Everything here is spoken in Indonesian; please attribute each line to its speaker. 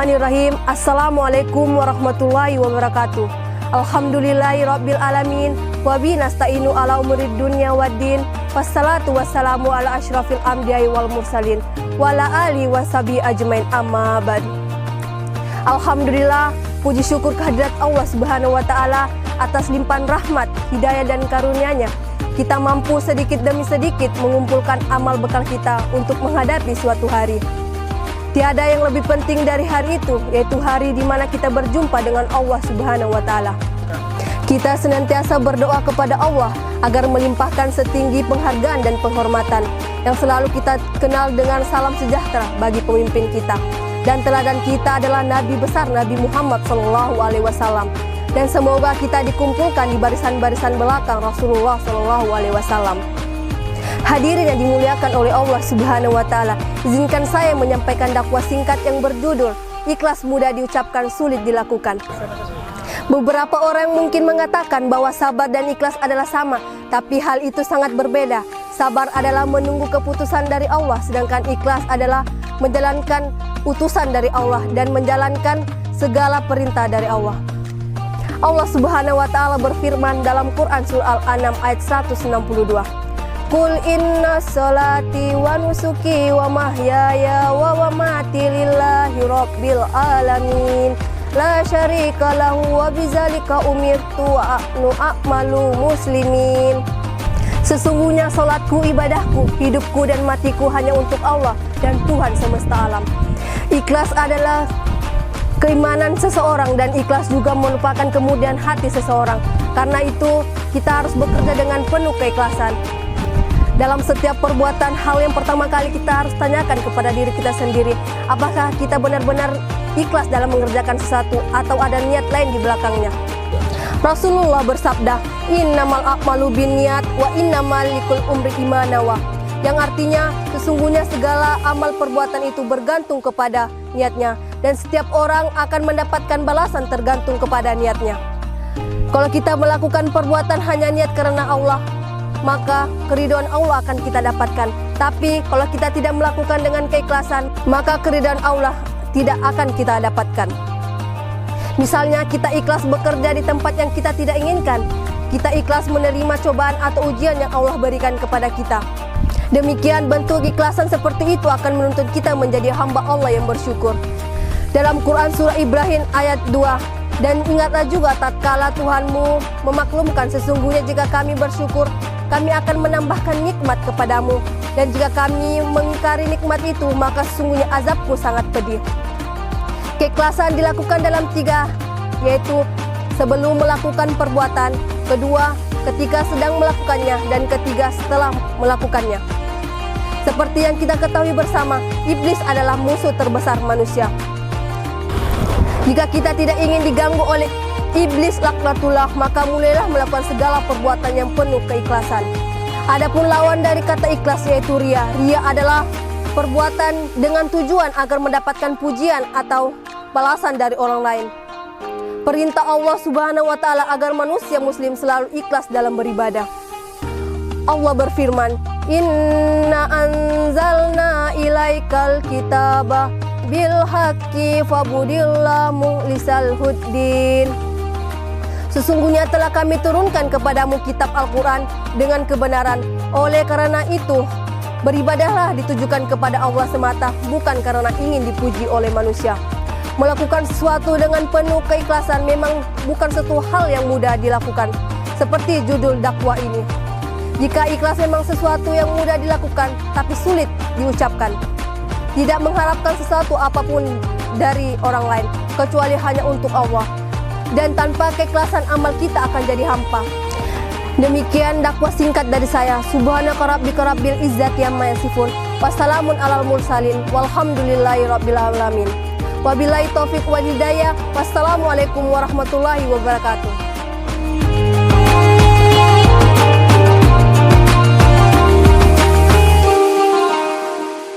Speaker 1: Bismillahirrahmanirrahim. Assalamualaikum warahmatullahi wabarakatuh. Alhamdulillahirabbil alamin wa bi nasta'inu ala umurid dunya waddin. Wassalatu wassalamu ala asyrafil anbiya'i wal mursalin wa ala alihi washabihi ajmain, amma ba'd. Alhamdulillah, puji syukur kehadirat Allah Subhanahu wa taala atas limpahan rahmat, hidayah dan karunia-Nya. Kita mampu sedikit demi sedikit mengumpulkan amal bekal kita untuk menghadapi suatu hari. Tiada yang lebih penting dari hari itu, yaitu hari di mana kita berjumpa dengan Allah Subhanahu wa taala. Kita senantiasa berdoa kepada Allah agar melimpahkan setinggi penghargaan dan penghormatan yang selalu kita kenal dengan salam sejahtera bagi pemimpin kita. Dan teladan kita adalah Nabi besar Nabi Muhammad SAW. Dan semoga kita dikumpulkan di barisan-barisan belakang Rasulullah SAW. Hadirin yang dimuliakan oleh Allah Subhanahu wa taala, izinkan saya menyampaikan dakwah singkat yang berjudul Ikhlas mudah diucapkan, sulit dilakukan. Beberapa orang mungkin mengatakan bahwa sabar dan ikhlas adalah sama, tapi hal itu sangat berbeda. Sabar adalah menunggu keputusan dari Allah, sedangkan ikhlas adalah menjalankan utusan dari Allah dan menjalankan segala perintah dari Allah. Allah Subhanahu wa taala berfirman dalam Quran surah Al-An'am ayat 162. Qul inna sholati wa nusuki wa mahyaya wa mamati lillahi rabbil alamin la syarika lahu wa bidzalika umirtu wa a'malu muslimin. Sesungguhnya salatku, ibadahku, hidupku dan matiku hanya untuk Allah dan Tuhan semesta alam. Ikhlas adalah keimanan seseorang dan ikhlas juga merupakan kemudian hati seseorang. Karena itu kita harus bekerja dengan penuh keikhlasan. Dalam setiap perbuatan, hal yang pertama kali kita harus tanyakan kepada diri kita sendiri, apakah kita benar-benar ikhlas dalam mengerjakan sesuatu atau ada niat lain di belakangnya. Rasulullah bersabda, innamal a'malu binniyat wa innamal likulli imri'in ma nawa, yang artinya sesungguhnya segala amal perbuatan itu bergantung kepada niatnya dan setiap orang akan mendapatkan balasan tergantung kepada niatnya. Kalau kita melakukan perbuatan hanya niat karena Allah, maka keridhaan Allah akan kita dapatkan. Tapi kalau kita tidak melakukan dengan keikhlasan, maka keridhaan Allah tidak akan kita dapatkan. Misalnya kita ikhlas bekerja di tempat yang kita tidak inginkan, kita ikhlas menerima cobaan atau ujian yang Allah berikan kepada kita. Demikian bentuk keikhlasan seperti itu akan menuntut kita menjadi hamba Allah yang bersyukur. Dalam Quran surah Ibrahim ayat 2, dan ingatlah juga tatkala Tuhanmu memaklumkan, sesungguhnya jika kami bersyukur, kami akan menambahkan nikmat kepadamu, dan jika kami mengingkari nikmat itu, maka sesungguhnya azabku sangat pedih. Keikhlasan dilakukan dalam 3, yaitu sebelum melakukan perbuatan, kedua ketika sedang melakukannya, dan ketiga setelah melakukannya. Seperti yang kita ketahui bersama, iblis adalah musuh terbesar manusia. Jika kita tidak ingin diganggu oleh iblis laknatullah, maka mulailah melakukan segala perbuatan yang penuh keikhlasan. Adapun lawan dari kata ikhlas yaitu ria. Ria adalah perbuatan dengan tujuan agar mendapatkan pujian atau balasan dari orang lain. Perintah Allah Subhanahu wa taala agar manusia muslim selalu ikhlas dalam beribadah. Allah berfirman, inna anzalna ilaikal kitaba bil haqqi fa'budillah mukhlisal huddin. Sesungguhnya telah kami turunkan kepadamu kitab Al-Quran dengan kebenaran. Oleh karena itu, beribadahlah ditujukan kepada Allah semata, bukan karena ingin dipuji oleh manusia. Melakukan sesuatu dengan penuh keikhlasan memang bukan suatu hal yang mudah dilakukan. Seperti judul dakwah ini. Jika ikhlas memang sesuatu yang mudah dilakukan, tapi sulit diucapkan. Tidak mengharapkan sesuatu apapun dari orang lain, kecuali hanya untuk Allah. Dan tanpa keikhlasan amal kita akan jadi hampa. Demikian dakwah singkat dari saya. Subhanaka rabbika rabbil izzati amma yasifun. Wassalamun alal mursalin. Walhamdulillahi rabbil alamin. Wabillahi taufiq wal hidayah. Wassalamualaikum warahmatullahi wabarakatuh.